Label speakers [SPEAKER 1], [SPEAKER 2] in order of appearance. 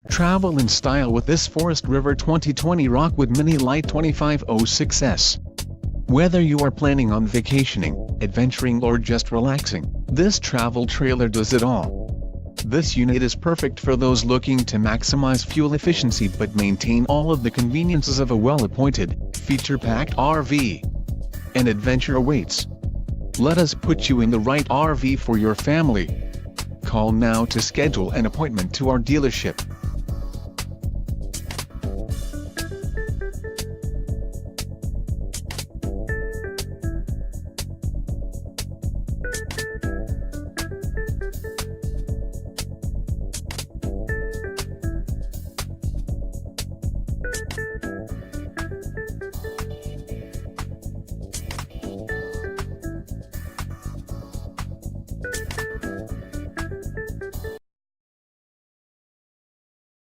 [SPEAKER 1] Travel in style with this Forest River 2020 Rockwood Mini Lite 2506S. Whether you are planning on vacationing, adventuring or just relaxing, this travel trailer does it all. This unit is perfect for those looking to maximize fuel efficiency but maintain all of the conveniences of a well-appointed, feature-packed RV. An adventure awaits. Let us put you in the right RV for your family. Call now to schedule an appointment to our dealership.